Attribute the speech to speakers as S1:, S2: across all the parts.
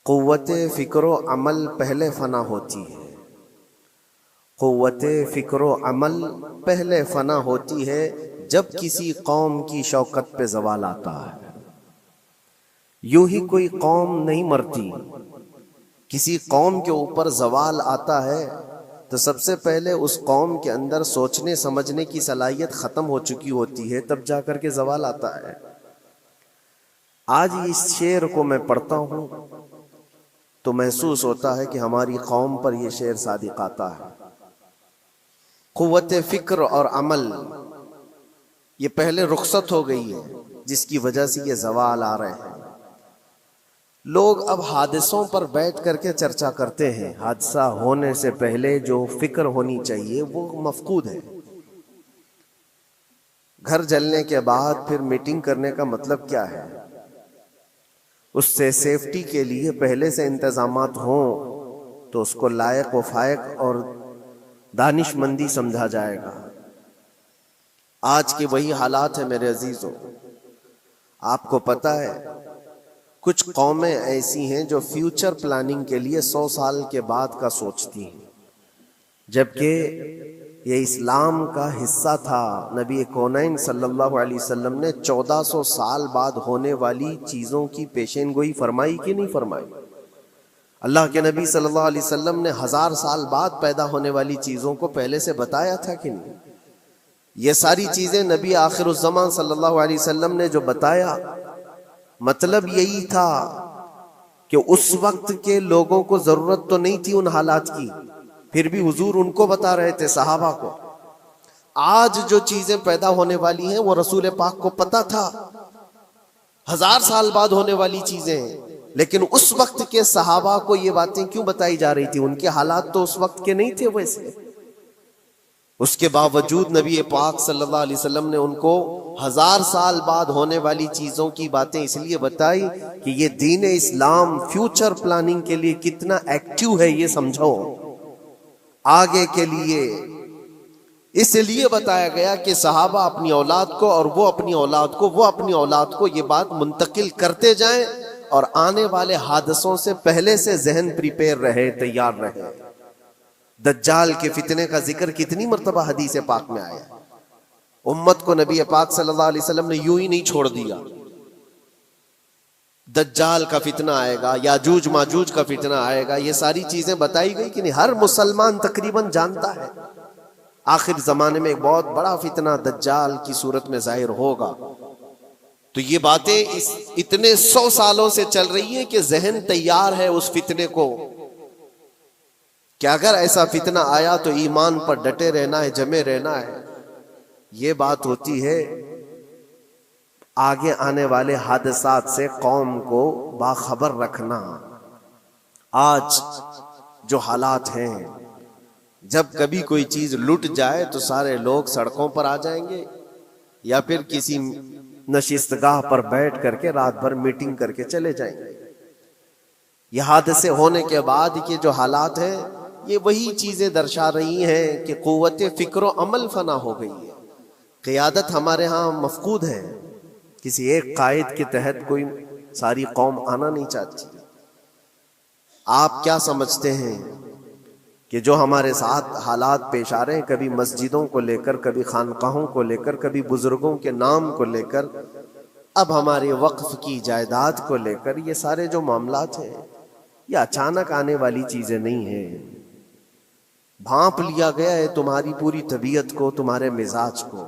S1: क़ुव्वते फ़िक्र अमल पहले फ़ना होती है। क़ुव्वते फ़िक्र अमल पहले फ़ना होती है जब किसी कौम की शौकत पे ज़वाल आता है। यूं ही कोई कौम नहीं मरती, किसी कौम के ऊपर ज़वाल आता है तो सबसे पहले उस कौम के अंदर सोचने समझने की सलाहियत ख़त्म हो चुकी होती है, तब जाकर के ज़वाल आता है। आज इस शेर को मैं पढ़ता हूँ तो महसूस होता है कि हमारी कौम पर यह शेर सादिक आता है। क़ुव्वते फ़िक्र और अमल ये पहले रुखसत हो गई है, जिसकी वजह से ये ज़वाल आ रहे हैं। लोग अब हादसों पर बैठ करके चर्चा करते हैं। हादसा होने से पहले जो फिक्र होनी चाहिए वो मफकूद है। घर जलने के बाद फिर मीटिंग करने का मतलब क्या है? उससे सेफ्टी के लिए पहले से इंतजामात हों तो उसको लायक व फायक और दानिशमंदी समझा जाएगा। आज के वही हालात है मेरे अजीजों। आपको पता है कुछ कौमें ऐसी हैं जो फ्यूचर प्लानिंग के लिए 100 साल के बाद का सोचती हैं, जबकि ये इस्लाम का हिस्सा था। नबी कौनैन सल्लल्लाहु अलैहि वसल्लम ने 1400 साल बाद होने वाली चीज़ों की पेशेनगोई फरमाई कि नहीं फरमाई? अल्लाह के नबी सल्लल्लाहु अलैहि वसल्लम ने 1000 साल बाद पैदा होने वाली चीज़ों को पहले से बताया था कि नहीं? ये सारी चीज़ें नबी आखिरुज़्ज़मान सल्लल्लाहु अलैहि वसल्लम ने जो बताया, मतलब यही था कि उस वक्त के लोगों को जरूरत तो नहीं थी उन हालात की, फिर भी हुजूर उनको बता रहे थे सहाबा को। आज जो चीजें पैदा होने वाली हैं वो रसूल पाक को पता था, 1000 साल बाद होने वाली चीजें, लेकिन उस वक्त के सहाबा को ये बातें क्यों बताई जा रही थी? उनके हालात तो उस वक्त के नहीं थे वैसे। उसके बावजूद नबी पाक सल्लल्लाहु अलैहि वसल्लम ने उनको 1000 साल बाद होने वाली चीजों की बातें इसलिए बताई कि ये दीन इस्लाम फ्यूचर प्लानिंग के लिए कितना एक्टिव है ये समझो। आगे के लिए इसलिए बताया गया कि सहाबा अपनी औलाद को और वो अपनी औलाद को, वो अपनी औलाद को ये बात मुंतकिल करते जाएं और आने वाले हादसों से पहले से जहन प्रिपेयर रहे, तैयार रहे। दज्जाल के फितने का जिक्र कितनी मर्तबा हदीस पाक में आया। उम्मत को नबी पाक सल्लल्लाहु अलैहि वसल्लम ने यूं ही नहीं छोड़ दिया। दज्जाल का फितना आएगा, याजूज माजूज का फितना आएगा, ये सारी चीजें बताई गई कि नहीं? हर मुसलमान तकरीबन जानता है आखिर जमाने में एक बहुत बड़ा फितना दज्जाल की सूरत में जाहिर होगा। तो ये बातें इतने 100 सालों से चल रही है कि जहन तैयार है उस फितने को कि अगर ऐसा फितना आया तो ईमान पर डटे रहना है, जमे रहना है। ये बात होती है आगे आने वाले हादसात से कौम को बाखबर रखना। आज जो हालात हैं, जब कभी कोई चीज लुट जाए तो सारे लोग सड़कों पर आ जाएंगे या फिर किसी नशिस्तगाह पर बैठ करके रात भर मीटिंग करके चले जाएंगे। यह हादसे होने के बाद के जो हालात हैं, ये वही चीजें दर्शा रही हैं कि क़ुव्वते फ़िक्र अमल फना हो गई है। क़ियादत हमारे यहाँ मफकूद है। किसी एक कायद के तहत कोई सारी कौम आना नहीं चाहती। आप क्या समझते हैं कि जो हमारे साथ हालात पेश आ रहे हैं, कभी मस्जिदों को लेकर, कभी खानकाहों को लेकर, कभी बुजुर्गों के नाम को लेकर, अब हमारे वक्फ की जायदाद को लेकर, ये सारे जो मामलात हैं ये अचानक आने वाली चीजें नहीं हैं। भांप लिया गया है तुम्हारी पूरी तबीयत को, तुम्हारे मिजाज को,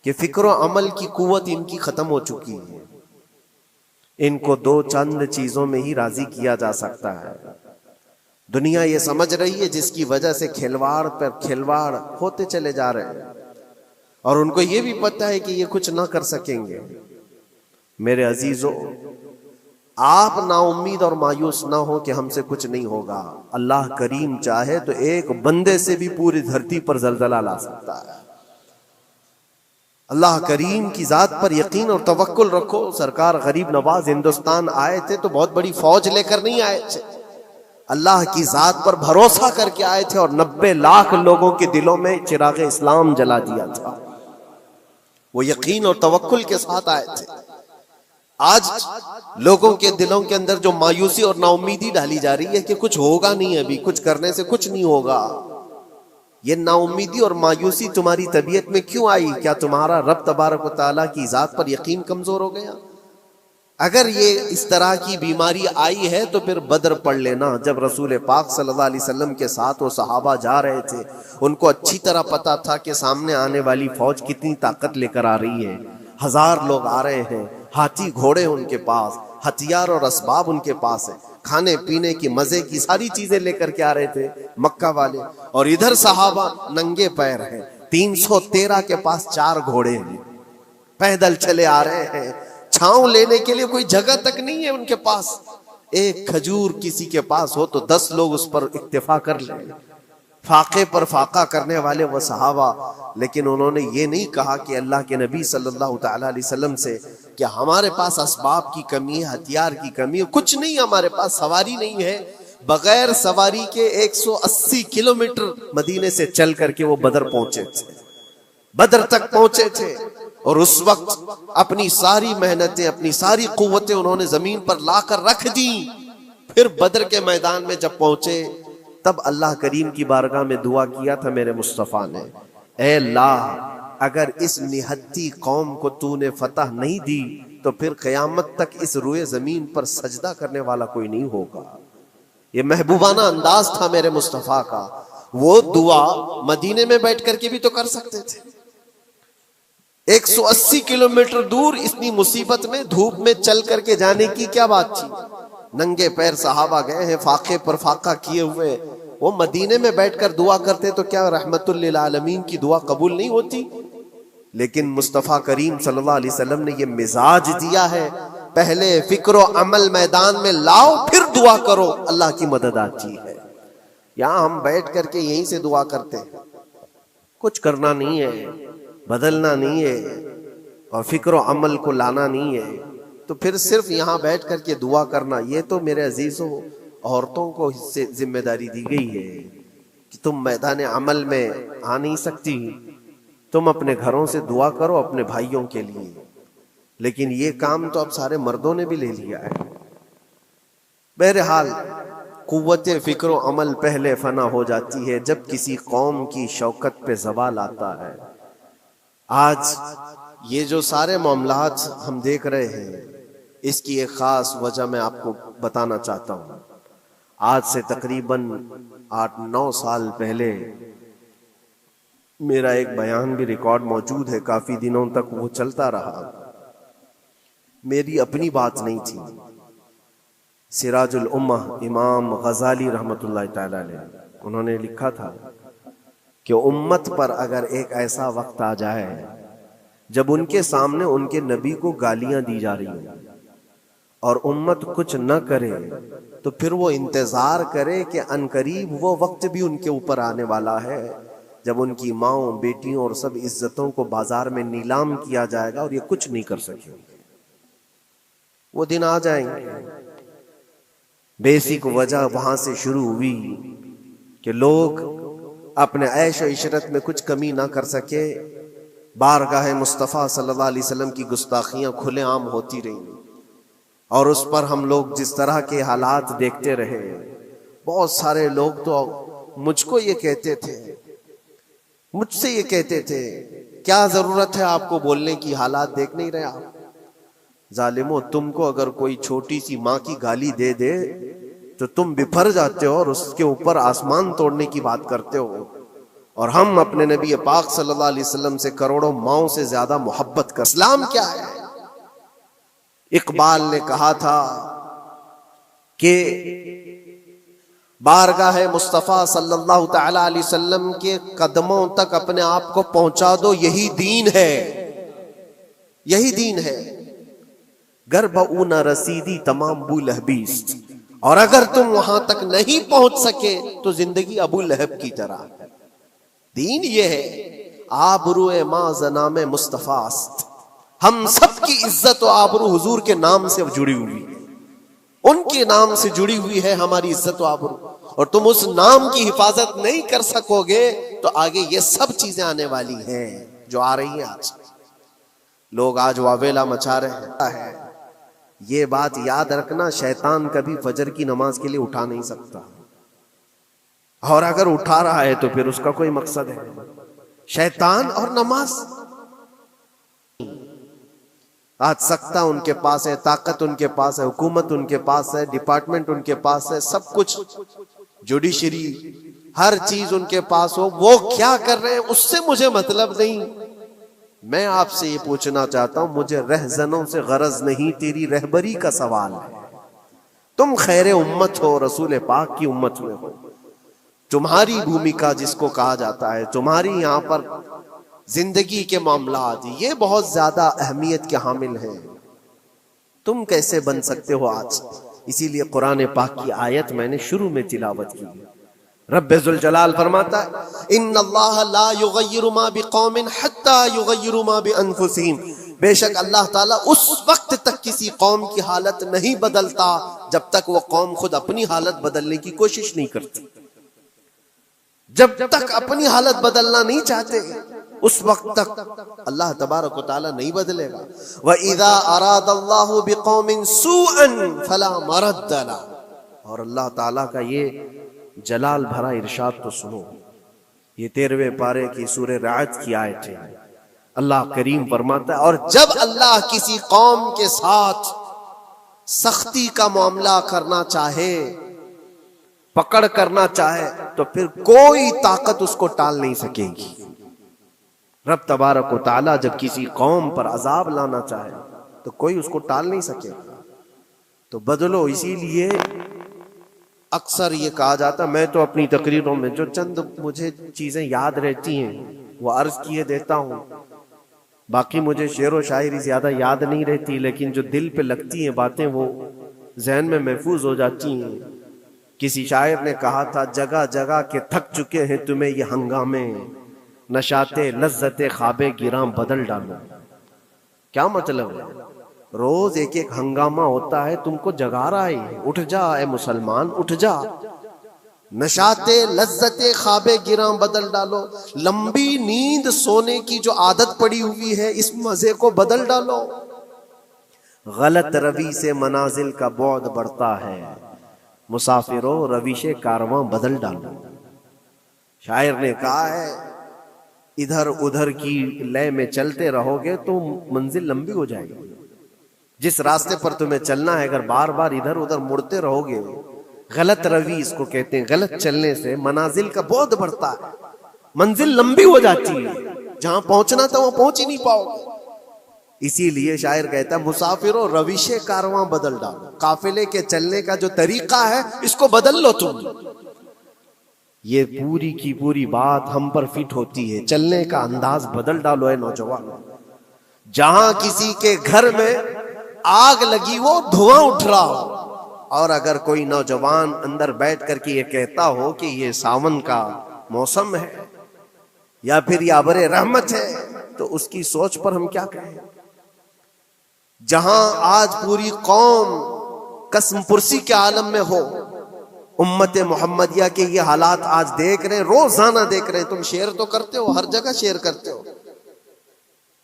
S1: कि फिक्र अमल की कुव्वत इनकी खत्म हो चुकी है। इनको 2 चंद चीजों में ही राजी किया जा सकता है। दुनिया ये समझ रही है, जिसकी वजह से खिलवाड़ पर खिलवाड़ होते चले जा रहे हैं, और उनको ये भी पता है कि ये कुछ ना कर सकेंगे। मेरे अजीजों, आप नाउम्मीद और मायूस ना हो कि हमसे कुछ नहीं होगा। अल्लाह करीम चाहे तो एक बंदे से भी पूरी धरती पर जलजला ला सकता है। अल्लाह करीम की जात पर यकीन और तवक्कुल रखो। सरकार गरीब नवाज हिंदुस्तान आए थे तो बहुत बड़ी फौज लेकर नहीं आए थे, अल्लाह की जात पर भरोसा करके आए थे और 90 लाख लोगों के दिलों में चिराग इस्लाम जला दिया था। वो यकीन और तवक्कुल के साथ आए थे। आज लोगों के दिलों के अंदर जो मायूसी और नाउमीदी डाली जा रही है कि कुछ होगा नहीं, अभी कुछ करने से कुछ नहीं होगा, ये नाउमीदी और मायूसी तुम्हारी तबीयत में क्यों आई? क्या तुम्हारा रब तबारक व तआला की जात पर यकीन कमजोर हो गया? अगर ये इस तरह की बीमारी आई है तो फिर बदर पढ़ लेना। जब रसूल पाक सल्लल्लाहु अलैहि वसल्लम के साथ वो सहाबा जा रहे थे, उनको अच्छी तरह पता था कि सामने आने वाली फौज कितनी ताकत लेकर आ रही है। 1000 लोग आ रहे हैं, हाथी घोड़े उनके पास, हथियार और असबाब उनके पास है, खाने पीने की मजे की सारी चीजें लेकर के आ रहे थे मक्का वाले। और इधर सहाबा नंगे पैर हैं, 313 के पास 4 घोड़े हैं, पैदल चले आ रहे हैं, छांव लेने के लिए कोई जगह तक नहीं है उनके पास। एक खजूर किसी के पास हो तो 10 लोग उस पर इक्तिफा कर ले, फाके पर फाका करने वाले वो सहाबा। लेकिन उन्होंने ये नहीं कहा कि अल्लाह के नबी सल्लल्लाहु ताला अलैहि वसल्लम से कि हमारे पास असबाब की कमी है, हथियार की कमी है, कुछ नहीं, हमारे पास सवारी नहीं है। बगैर सवारी के 180 किलोमीटर मदीने से चल करके वो बदर पहुंचे थे, बदर तक पहुंचे थे। और उस वक्त अपनी सारी मेहनतें, अपनी सारी कुव्वतें उन्होंने जमीन पर लाकर रख दी। फिर बदर के मैदान में जब पहुंचे तब अल्लाह करीम की बारगाह में दुआ किया था मेरे मुस्तफ़ा ने, ऐ अल्लाह अगर इस निहत्ती कौम को तूने फतह नहीं दी तो फिर क़यामत तक इस रुए जमीन पर सजदा करने वाला कोई नहीं होगा। ये महबूबाना अंदाज था मेरे मुस्तफ़ा का। वो दुआ मदीने में बैठ करके भी तो कर सकते थे। 180 किलोमीटर दूर इतनी मुसीबत में धूप में चल करके जाने की क्या बात थी? नंगे पैर सहाबा गए हैं, फाके पर फाका किए हुए। वो मदीने में बैठकर दुआ करते तो क्या रहमतुल लिल आलमीन की दुआ कबूल नहीं होती? लेकिन मुस्तफ़ा करीम सल्लल्लाहु अलैहि वसल्लम ने ये मिजाज दिया है, पहले फिक्र अमल मैदान में लाओ फिर दुआ करो, अल्लाह की मदद आती है। यहां हम बैठ करके यहीं से दुआ करते हैं, कुछ करना नहीं है, बदलना नहीं है और फिक्र अमल को लाना नहीं है, तो फिर सिर्फ यहां बैठ करके दुआ करना, ये तो मेरे अजीजों औरतों को इससे जिम्मेदारी दी गई है कि तुम मैदान अमल में आ नहीं सकती, तुम अपने घरों से दुआ करो अपने भाइयों के लिए। लेकिन ये काम तो अब सारे मर्दों ने भी ले लिया है। बहरहाल कुव्वत फिक्र अमल पहले फना हो जाती है जब किसी कौम की शौकत पे ज़वाल आता है। आज ये जो सारे मामलात हम देख रहे हैं, इसकी एक खास वजह मैं आपको बताना चाहता हूँ। आज से तकरीबन 8-9 साल पहले मेरा एक बयान भी रिकॉर्ड मौजूद है, काफी दिनों तक वो चलता रहा। मेरी अपनी बात नहीं थी, सिराजुल उम्मह इमाम गजाली रहमतुल्लाह तआला अलैह उन्होंने लिखा था कि उम्मत पर अगर एक ऐसा वक्त आ जाए जब उनके सामने उनके नबी को गालियां दी जा रही हो और उम्मत कुछ न करे, तो फिर वो इंतजार करे कि अनकरीब वो वक्त भी उनके ऊपर आने वाला है जब उनकी माओं, बेटियों और सब इज्जतों को बाजार में नीलाम किया जाएगा और ये कुछ नहीं कर सकेंगे। वो दिन आ जाएंगे। बेसिक वजह वहां से शुरू हुई कि लोग अपने ऐश और इशरत में कुछ कमी ना कर सके। बारगाह मुस्तफ़ा सल्लल्लाहु अलैहि वसल्लम की गुस्ताखियां खुलेआम होती रही और उस पर हम लोग जिस तरह के हालात देखते रहे। बहुत सारे लोग तो मुझको ये कहते थे, मुझसे ये कहते थे, क्या जरूरत है आपको बोलने की, हालात देख नहीं रहे आप? जालिमो, तुमको अगर कोई छोटी सी माँ की गाली दे दे तो तुम बिफर जाते हो और उसके ऊपर आसमान तोड़ने की बात करते हो। और हम अपने नबी पाक सल्लल्लाहु अलैहि वसल्लम से करोड़ों माओं से ज्यादा मोहब्बत कर। इस्लाम क्या है? इकबाल ने कहा था कि बारगाह मुस्तफ़ा सल्लल्लाहु ताला अलैहि वसल्लम के कदमों तक अपने आप को पहुंचा दो, यही दीन है, यही दीन है। गर्भ न रसीदी तमाम अबू लहबीस, और अगर तुम वहां तक नहीं पहुंच सके तो जिंदगी अबू लहब की तरह। दीन ये है, आबरूए मां जनामे मुस्तफास्त, हम सब की इज्जत और आबरू हुजूर के नाम से जुड़ी हुई है, उनके नाम से जुड़ी हुई है हमारी इज्जत और आबरू। और तुम उस नाम की हिफाजत नहीं कर सकोगे तो आगे ये सब चीजें आने वाली हैं जो आ रही हैं। आज लोग आज वावेला मचा रहे हैं। ये बात याद रखना, शैतान कभी फजर की नमाज के लिए उठा नहीं सकता, और अगर उठा रहा है तो फिर उसका कोई मकसद है। शैतान और नमाज, आज सत्ता उनके पास है, ताकत उनके पास है, हुकूमत उनके पास है, डिपार्टमेंट उनके पास है, सब कुछ, जुडिशरी, हर चीज उनके पास हो, वो क्या कर रहे हैं उससे मुझे मतलब नहीं। मैं आपसे ये पूछना चाहता हूं, मुझे रहजनों से गरज नहीं, तेरी रहबरी का सवाल है। तुम खैर उम्मत हो, रसूल पाक की उम्मत में हो, तुम्हारी भूमिका जिसको कहा जाता है, तुम्हारी यहां पर जिंदगी के मामलात, ये बहुत ज्यादा अहमियत के हामिल हैं। तुम कैसे बन सकते हो आज? इसीलिए कुरान पाक की आयत मैंने शुरू में तिलावत की। रब्बुल जलाल फरमाता है, इन्नल्लाह ला युगय्यिरु मा बिकौमिन हत्ता युगय्यिरु मा बिअनफुसिहिम, बेशक अल्लाह ताला उस वक्त तक किसी कौम की हालत नहीं बदलता जब तक वो कौम खुद अपनी हालत बदलने की कोशिश नहीं करती। जब तक अपनी हालत बदलना नहीं चाहते, उस वक्त तक अल्लाह तबारक व तआला नहीं बदलेगा। व इज़ा अरादल्लाहु बिकौमिन सूअन फला मरद्द ला, और अल्लाह ताला का ये जलाल भरा इरशाद तो सुनो, ये 13वें पारे की सूरह राअद की आयत है। अल्लाह करीम फरमाता है, और जब अल्लाह किसी कौम के साथ सख्ती का मामला करना चाहे, पकड़ करना चाहे, तो फिर कोई ताकत उसको टाल नहीं सकेगी। रब तबारक व तआला जब किसी कौम पर अजाब लाना चाहे तो कोई उसको टाल नहीं सकेगा। तो बदलो। इसीलिए अक्सर ये कहा जाता, मैं तो अपनी तकरीरों में जो चंद मुझे चीजें याद रहती हैं वो अर्ज किए देता हूँ, बाकी मुझे शेर व शायरी ज्यादा याद नहीं रहती, लेकिन जो दिल पे लगती हैं बातें वो जहन में महफूज हो जाती हैं। किसी शायर ने कहा था, जगह जगह के थक चुके हैं तुम्हें ये हंगामे, नशाते लज्जते ख्वाबे गिरां बदल डालो। क्या मतलब है? रोज एक एक हंगामा होता है, तुमको जगा रहा है, उठ जा ए मुसलमान, उठ जा। नशाते लज्जते ख्वाबे गिरां बदल डालो, लंबी नींद सोने की जो आदत पड़ी हुई है इस मजे को बदल डालो। गलत रवि से मनाजिल का बौद बढ़ता है, मुसाफिरों रविशे कारवां बदल डालो। शायर ने कहा है, इधर उधर की लय में चलते रहोगे तो मंजिल लंबी हो जाएगी। जिस रास्ते पर तुम्हें चलना है, अगर बार बार इधर उधर मुड़ते रहोगे, गलत रवि इसको कहते हैं, गलत चलने से मनाजिल का बोध बढ़ता है, मंजिल लंबी हो जाती है, जहां पहुंचना था वहां पहुंच ही नहीं पाओगे। इसीलिए शायर कहता है, मुसाफिरों रविशे कारवां बदल डालो, काफिले के चलने का जो तरीका है इसको बदल लो तुम। ये पूरी की पूरी बात हम पर फिट होती है, चलने का अंदाज बदल डालो है नौजवान। जहां किसी के घर में आग लगी वो धुआं उठ रहा हो, और अगर कोई नौजवान अंदर बैठ करके ये कहता हो कि ये सावन का मौसम है या फिर ये अबरे रहमत है, तो उसकी सोच पर हम क्या कहें। जहां आज पूरी कौम कसम पुरसी के आलम में हो, उम्मत मोहम्मदिया के ये हालात आज देख रहे हैं, रोजाना देख रहे हैं। तुम शेयर तो करते हो, हर जगह शेयर करते हो,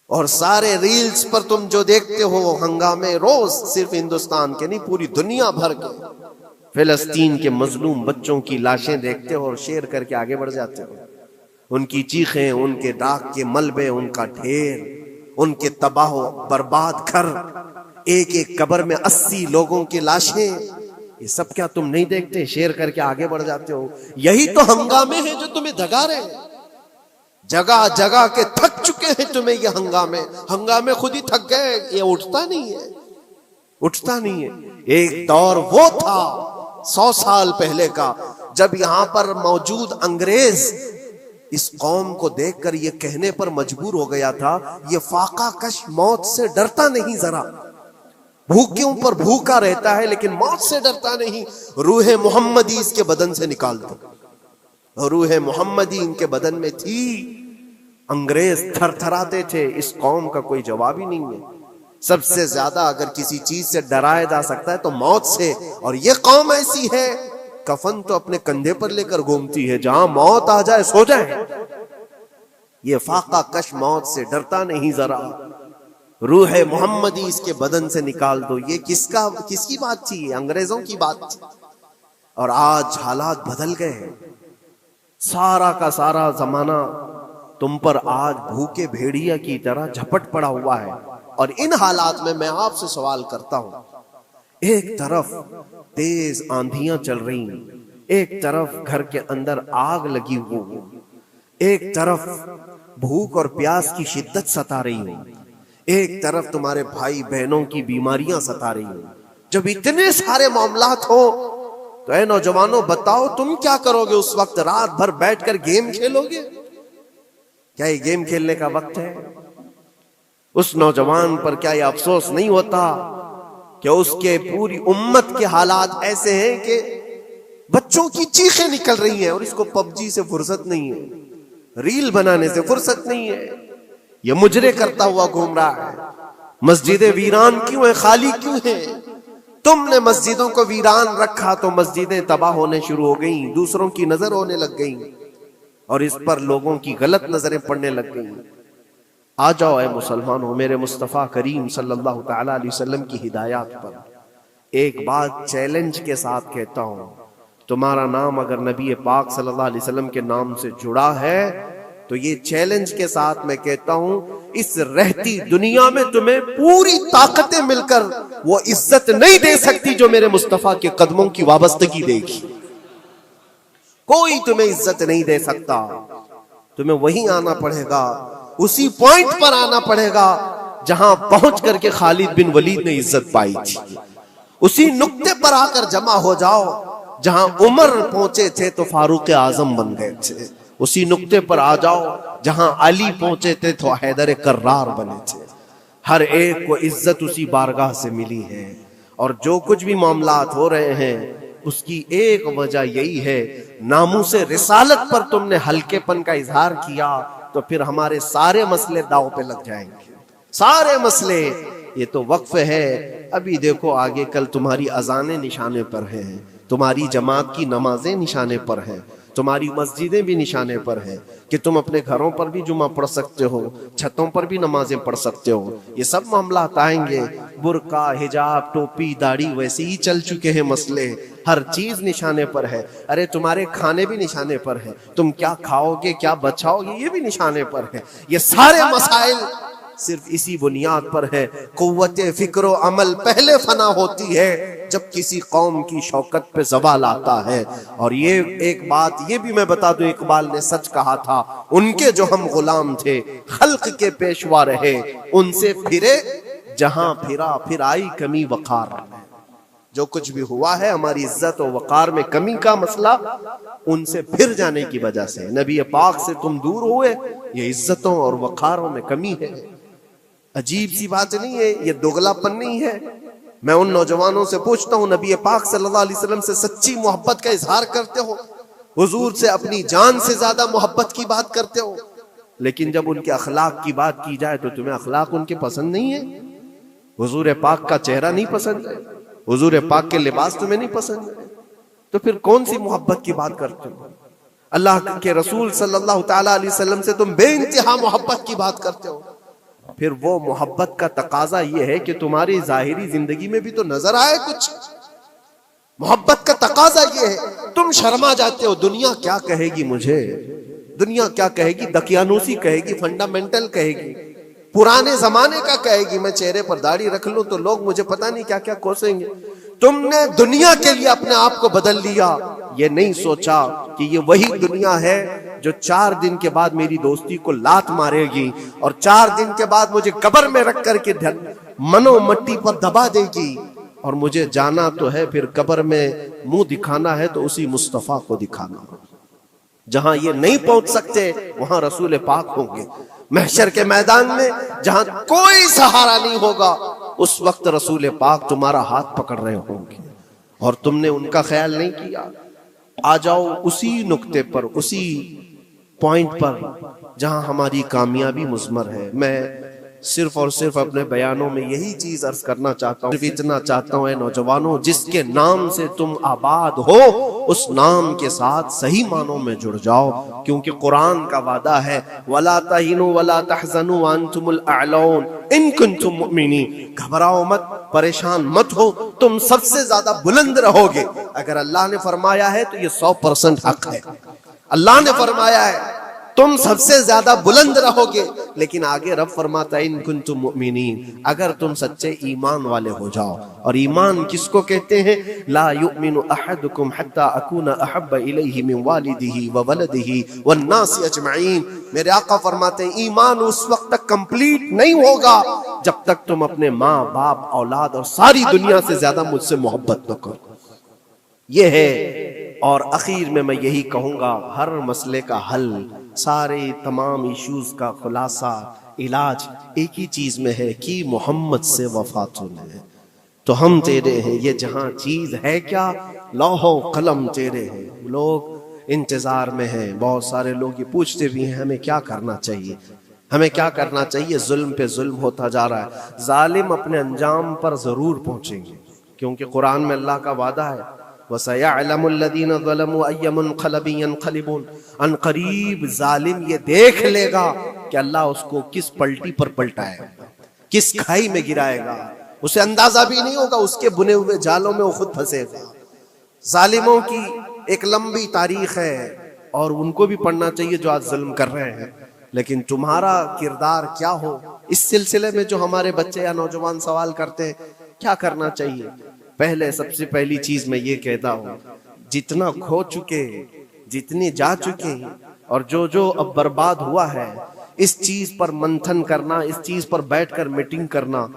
S1: और सारे रील्स पर तुम जो देखते हो हंगामे, रोज सिर्फ हिंदुस्तान के नहीं पूरी दुनिया भर के फिलिस्तीन के मजलूम बच्चों की लाशें देखते हो और शेयर करके आगे बढ़ जाते हो। उनकी चीखें, उनके दाग के मलबे, उनका ढेर, उनके तबाह बर्बाद घर, एक एक कब्र में 80 लोगों की लाशें, ये सब क्या तुम नहीं देखते? शेयर करके आगे बढ़ जाते हो। यही तो हंगामे हैं जो तुम्हें दगा रहे हैं। जगह जगह के थक चुके हैं तुम्हें ये हंगामे। हंगामे खुद ही थक गए, ये उठता नहीं है, उठता नहीं है। एक दौर वो था 100 साल पहले का, जब यहां पर मौजूद अंग्रेज इस कौम को देखकर ये कहने पर मजबूर हो गया था, ये फाका कश मौत से डरता नहीं, जरा भूखों पर भूखा रहता है लेकिन मौत से डरता नहीं। रूह मोहम्मदी इसके बदन से निकाल दो। रूह मोहम्मदी इनके बदन में थी, अंग्रेज थरथराते थे। इस कौम का कोई जवाब ही नहीं है। सबसे ज्यादा अगर किसी चीज से डराया जा सकता है तो मौत से, और ये कौम ऐसी है, कफन तो अपने कंधे पर लेकर घूमती है, जहां मौत आ जाए सो जाए। ये फाका कश मौत से डरता नहीं जरा। रूह मोहम्मदी इसके बदन से निकाल दो। ये किसकी बात थी? ये अंग्रेजों की बात थी। और आज हालात बदल गए हैं। सारा का सारा जमाना तुम पर आज भूखे भेड़िया की तरह झपट पड़ा हुआ है। और इन हालात में मैं आपसे सवाल करता हूं, एक तरफ तेज आंधियां चल रही, एक तरफ घर के अंदर आग लगी हुई, एक तरफ भूख और प्यास की शिद्दत सता रही हो, एक तरफ तुम्हारे भाई बहनों की बीमारियां सता रही हो। जब इतने सारे मामलात हो तो ऐ नौजवानों बताओ तुम क्या करोगे उस वक्त? रात भर बैठकर गेम खेलोगे? क्या ये गेम खेलने का वक्त है? उस नौजवान पर क्या ये अफसोस नहीं होता कि उसके पूरी उम्मत के हालात ऐसे हैं कि बच्चों की चीखें निकल रही हैं और इसको पबजी से फुर्सत नहीं है, रील बनाने से फुर्सत नहीं है, ये मुजरे करता हुआ घूम रहा है। मस्जिदें वीरान क्यों है, खाली क्यों है? तुमने मस्जिदों को वीरान रखा तो मस्जिदें तबाह होने शुरू हो गई, दूसरों की नजर होने लग गई और इस पर लोगों की गलत नजरें पड़ने लग गई। आ जाओ ऐ मुसलमानों, मेरे मुस्तफ़ा करीम सल्लल्लाहु तआला अलैहि वसल्लम की हिदायत पर एक बात चैलेंज के साथ कहता हूं, तुम्हारा नाम अगर नबी पाक सल्लल्लाहु अलैहि वसल्लम के नाम से जुड़ा है तो ये चैलेंज के साथ मैं कहता हूं, इस रहती दुनिया में तुम्हें पूरी ताकतें मिलकर वो इज्जत नहीं दे सकती जो मेरे मुस्तफ़ा के कदमों की वाबस्तगी देगी। कोई तुम्हें इज्जत नहीं दे सकता। तुम्हें वहीं आना पड़ेगा, उसी पॉइंट पर आना पड़ेगा जहां पहुंच करके खालिद बिन वलीद ने इज्जत पाई थी। उसी नुक्ते पर आकर जमा हो जाओ जहां उमर पहुंचे थे तो फारूक आजम बन गए थे। उसी नुक्ते पर आ जाओ जहां अली पहुंचे थे तो हैदर कर्रार बने थे। हर एक को इज्जत उसी बारगाह से मिली है। और जो कुछ भी मामलात हो रहे हैं उसकी एक वजह यही है, नामूसे रिसालत पर तुमने हल्केपन का इजहार किया तो फिर हमारे सारे मसले दांव पे लग जाएंगे। सारे मसले, ये तो वक्फ है, अभी देखो आगे कल तुम्हारी अजानें निशाने पर हैं, तुम्हारी जमात की नमाजें निशाने पर हैं, तुम्हारी मस्जिदें भी निशाने पर हैं कि तुम अपने घरों पर भी जुमा पढ़ सकते हो, छतों पर भी नमाजें पढ़ सकते हो। ये सब मामला आएंगे। बुर्का, हिजाब, टोपी, दाढ़ी वैसे ही चल चुके हैं मसले, हर चीज निशाने पर है। अरे तुम्हारे खाने भी निशाने पर है, तुम क्या खाओगे क्या बचाओगे ये भी निशाने पर है। ये सारे मसाइल सिर्फ इसी बुनियाद पर है। कुव्वते फिक्र अमल पहले फना होती है जब किसी कौम की शौकत पे ज़वाल आता है। और ये एक बात ये भी मैं बता दूं, इकबाल ने सच कहा था, उनके जो हम गुलाम थे खल्क के पेशवा रहे, उनसे फिरे जहां फिरा फिर आई कमी वकार। जो कुछ भी हुआ है हमारी इज्जत और वकार में कमी का मसला उनसे फिर जाने की वजह से। नबी पाक से तुम दूर हुए, ये इज्जतों और वकारों में कमी है। अजीब सी बात नहीं है, ये दोगलापन नहीं है। मैं उन नौजवानों से पूछता हूं, नबी पाक सल्लल्लाहु अलैहि वसल्लम से सच्ची मोहब्बत का इजहार करते हो, हुजूर से अपनी जान से ज्यादा मोहब्बत की बात करते हो, लेकिन जब उनके अखलाक की बात की जाए तो तुम्हें अखलाक उनके पसंद नहीं है। हुजूर पाक का चेहरा नहीं पसंद है, हुजूर पाक के लिबास तुम्हें नहीं पसंद है, तो फिर कौन सी मोहब्बत की बात करते हो? अल्लाह के रसूल सल्लल्लाहु तआला अलैहि वसल्लम से तुम बेइंतहा मोहब्बत की बात करते हो। फिर वो मोहब्बत का तकाजा ये है कि तुम्हारी जाहिरी जिंदगी में भी तो नजर आए कुछ। मोहब्बत का तकाजा ये है, तुम शर्मा जाते हो, दुनिया क्या कहेगी मुझे, दुनिया क्या कहेगी, दकियानूसी कहेगी, फंडामेंटल कहेगी, पुराने जमाने का कहेगी। मैं चेहरे पर दाढ़ी रख लूं तो लोग मुझे पता नहीं क्या क्या कोसेंगे। तुमने दुनिया के लिए अपने आप को बदल लिया, ये नहीं सोचा कि ये वही दुनिया है जो 4 दिन के बाद मेरी दोस्ती को लात मारेगी और 4 दिन के बाद मुझे कब्र में रख करके मनो मट्टी पर दबा देगी। और मुझे जाना तो है, फिर कब्र में मुंह दिखाना है तो उसी मुस्तफा को दिखाना। जहां ये नहीं पहुंच सकते वहां रसूल पाक होंगे। महशर के मैदान में जहां कोई सहारा नहीं होगा, उस वक्त रसूल पाक तुम्हारा हाथ पकड़ रहे होंगे और तुमने उनका ख्याल नहीं किया। आ जाओ उसी नुक्ते पर, उसी पॉइंट पर जहां हमारी कामयाबी मुज़मर है। मैं सिर्फ और सिर्फ अपने बयानों में यही चीज अर्ज करना चाहता हूँ, सिर्फ इतना चाहता हूँ नौजवानों, जिसके नाम से तुम आबाद हो उस नाम के साथ सही मानों में जुड़ जाओ, क्योंकि कुरान का वादा है वला तहिनु वला तहज़नु व अंतुमुल अअलौन इन कुंतुम मुमिनीन। घबराओ मत, परेशान मत हो, तुम सबसे ज्यादा बुलंद रहोगे। अगर अल्लाह ने फरमाया है तो ये 100% हक है। अल्लाह ने फरमाया है तुम सबसे ज्यादा बुलंद रहोगे, लेकिन आगे रब फरमाता है इन कुंतुम मुमिनीन, अगर तुम सच्चे ईमान वाले हो जाओ। और ईमान किसको कहते हैं? ला युमिनु अहदुकुम हत्ता अकूना अहब्बा इलैहि मिन वालिदिही व वलदिही वन नास अजमईन। मेरे आका फरमाते हैं ईमान उस वक्त तक कंप्लीट नहीं होगा जब तक तुम अपने माँ बाप औलाद और सारी दुनिया से ज्यादा मुझसे मोहब्बत न करो। ये है। और आखिर में मैं यही कहूंगा, हर मसले का हल, सारे तमाम इश्यूज का खुलासा, इलाज एक ही चीज में है कि मोहम्मद से वफा तूने, तो हम तेरे हैं। ये जहां चीज है क्या, लौहो कलम तेरे हैं। लोग इंतजार में हैं, बहुत सारे लोग ये पूछते भी हैं हमें क्या करना चाहिए, हमें क्या करना चाहिए। जुल्म पे जुल्म होता जा रहा है, जालिम अपने अंजाम पर जरूर पहुंचेंगे, क्योंकि कुरान में अल्लाह का वादा है वसयअलमुल्लज़ीना ज़लमू अय्य मुनक़लिबिन यनक़लिबून। अनक़रीब जालिम ये देख लेगा कि अल्लाह उसको किस पलटी पर पलटाएगा, किस खाई में गिराएगा, उसे अंदाजा भी नहीं होगा, उसके बुने हुए जालों में वो खुद फंसेगा। जालिमों की एक लंबी तारीख है और उनको भी पढ़ना चाहिए जो आज जुल्म कर रहे हैं, लेकिन तुम्हारा किरदार क्या हो, इस सिलसिले में जो हमारे बच्चे या नौजवान सवाल करते हैं क्या करना चाहिए। पहले सबसे पहली चीज मैं ये कहता हूँ, जितना खो चुके, जितने जा चुके और जो जो अब बर्बाद हुआ है, इस चीज पर मंथन करना, इस चीज पर बैठकर मीटिंग करना,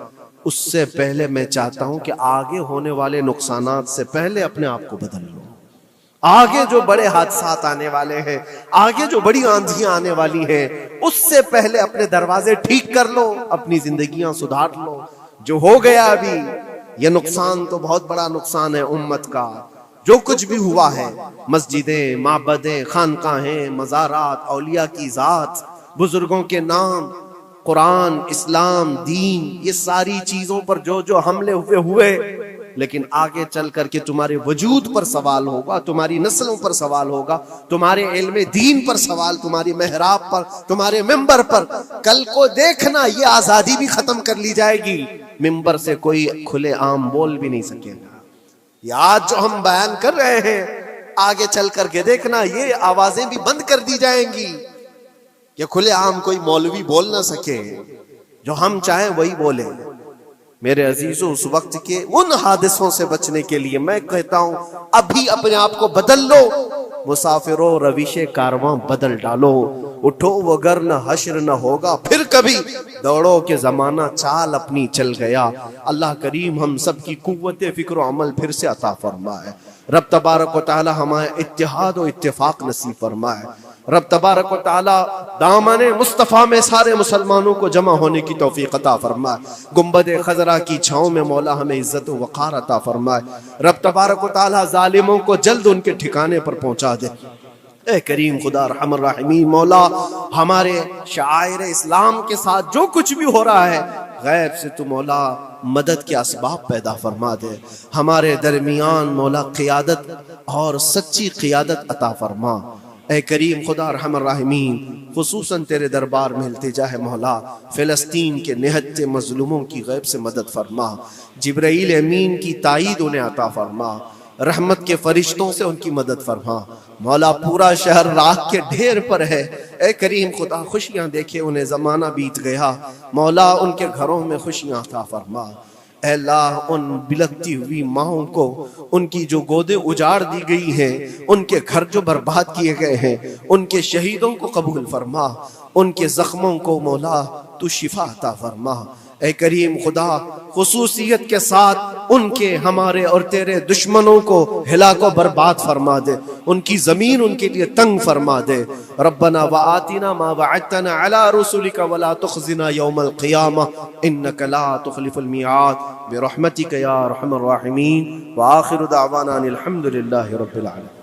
S1: उससे पहले मैं चाहता हूं कि आगे होने वाले नुकसानात से पहले अपने आप को बदल लो। आगे जो बड़े हादसात आने वाले हैं, आगे जो बड़ी आंधियां आने वाली हैं, उससे पहले अपने दरवाजे ठीक कर लो, अपनी जिंदगियां सुधार लो। जो हो गया अभी, ये नुकसान तो बहुत बड़ा नुकसान है उम्मत का। जो कुछ भी हुआ है, मस्जिदें, माबदें, खानकाहें, मज़ारात, औलिया की जात, बुजुर्गों के नाम, कुरान, इस्लाम, दीन, ये सारी चीजों पर जो जो हमले हुए, लेकिन आगे चल करके तुम्हारे वजूद पर सवाल होगा, तुम्हारी नस्लों पर सवाल होगा, तुम्हारे इल्म दीन पर सवाल, तुम्हारी मेहराब पर, तुम्हारे मिंबर पर। कल को देखना ये आजादी भी खत्म कर ली जाएगी, मिंबर से कोई खुले आम बोल भी नहीं सकेगा। ये आज जो हम बयान कर रहे हैं, आगे चल करके देखना ये आवाजें भी बंद कर दी जाएंगी कि खुले आम कोई मौलवी बोल ना सके, जो हम चाहें वही बोले। मेरे अजीजों, उस वक्त के उन हादिसों से बचने के लिए मैं कहता हूं अभी अपने आप को बदल लो। मुसाफिरों रविशे कारवां बदल डालो, उठो वगर न हश्र न होगा फिर कभी, दौड़ो के जमाना चाल अपनी चल गया। अल्लाह करीम हम सब की कुव्वत फिक्र अमल फिर से अता फरमाए। रब तबारक व तआला हमारे इत्तेहाद और इत्तेफाक नसीब फरमाए। रब तबारक व तआला दामने मुस्तफ़ा में सारे मुसलमानों को जमा होने की तौफीक अता फरमाए। गुंबद खजरा की छाँव में मौला हमें इज्जत व वक़ार अता फरमाए। रब तबारक व तआला जालिमों को जल्द उनके ठिकाने पर पहुंचा दे। ए करीम खुदा रहमान रहीम, मौला हमारे शायर इस्लाम के साथ जो कुछ भी हो रहा है, गैब से तू मौला मदद के असबाब पैदा फरमा दे। हमारे दरमियान मौला क़ियादत और सच्ची क़ियादत अता फरमा। ए करीम खुदा रहमान रहीम, खुसूसन तेरे दरबार में इल्तिजा है मौला, फ़िलिस्तीन के निहत्ते मजलूमों की गैब से मदद फरमा। जिब्राईल अमीन की ताईद उन्हें अता फरमा। रहमत के फरिश्तों से उनकी मदद फरमा। मौला पूरा शहर राख के ढेर पर है। ए करीम खुदा खुशियां देखे उन्हें जमाना बीत गया, मौला उनके घरों में खुशियां अता फरमा। अल्लाह उन बिलखती हुई माओं को, उनकी जो गोदे उजाड़ दी गई हैं, उनके घर जो बर्बाद किए गए हैं, उनके शहीदों को कबूल फरमा। उनके जख्मों को मौला तू शिफा अता फरमा। ए करीम खुदा खुसूसियत के साथ उनके, हमारे और तेरे दुश्मनों को हिलाको बर्बाद फरमा दे। उनकी जमीन उनके लिए तंग फरमा दे। रब्बना व आतिना मा वअदतना अला रुसुलिका वला तुखज़िना यौमल क़ियामा इन्नका ला तुख़लिफ़ुल मिआद बिरहमतिका या अरहमर राहिमीन। व आखिरु दावाना अनिल हम्दुलिल्लाहि रब्बिल आलमीन।